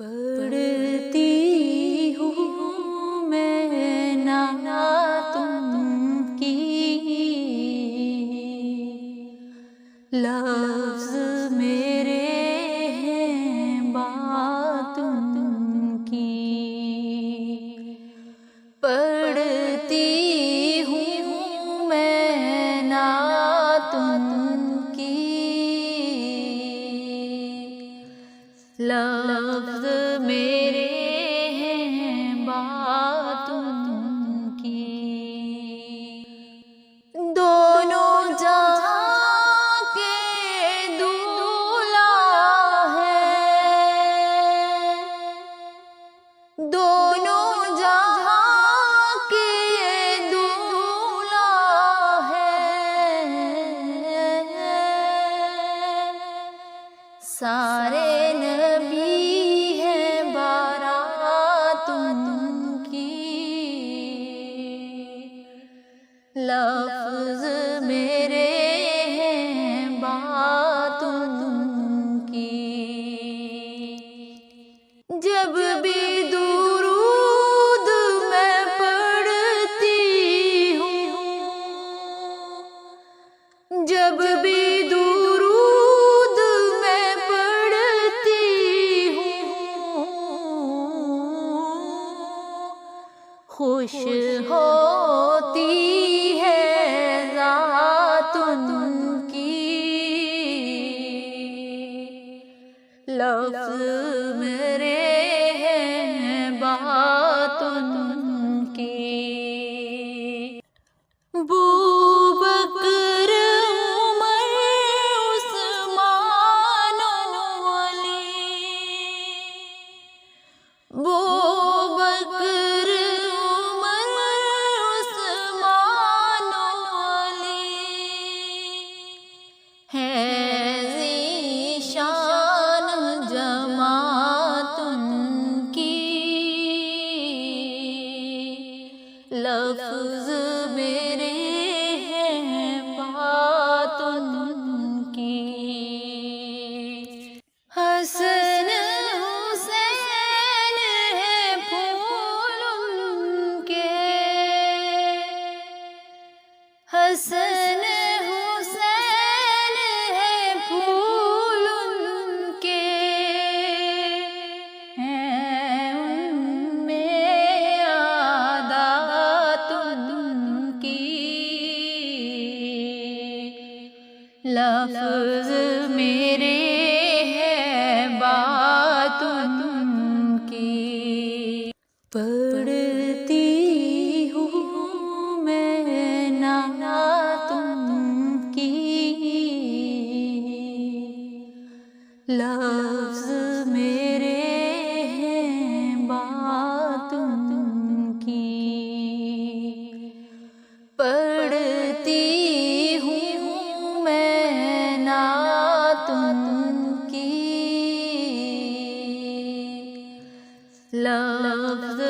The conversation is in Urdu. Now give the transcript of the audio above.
پڑھتی ہوں میں نعتوں کی، لفظ میرے ہیں باتوں کی۔ پڑھتی ہوں میں نعتوں کی، لفظ میرے ہیں باتوں کی۔ دونوں جہاں کے دولہا ہے، دونوں جہاں کے دولہا ہے، سارے نبی ہیں باراتوں کی، لفظ میرے ہیں باتوں کی۔ جب بھی درود میں پڑھتی ہوں، جب بھی درود میں پڑھتی ہوں، خوش ہوتی ہے ذاتوں کی، لفظ میرے ہیں باتوں کی۔ بوبکر، عمر، عثمان و علی، بوبکر، عمر، عثمان و علی، ہے ذیشان جماعتوں کی، لفظ میرے ہیں باتوں کی۔ حسن حسین ہیں پھول ان کے، حسن حسین ہیں پھول ان کے، ہیں ان میں عادات ان کی، لفظ میرے ہیں باتوں کی۔ پڑھتی ہوں میں نعتوں کی، لفظ میرے ہیں باتوں کی۔ پڑھتی ہوں میں نعتوں کی، لفظ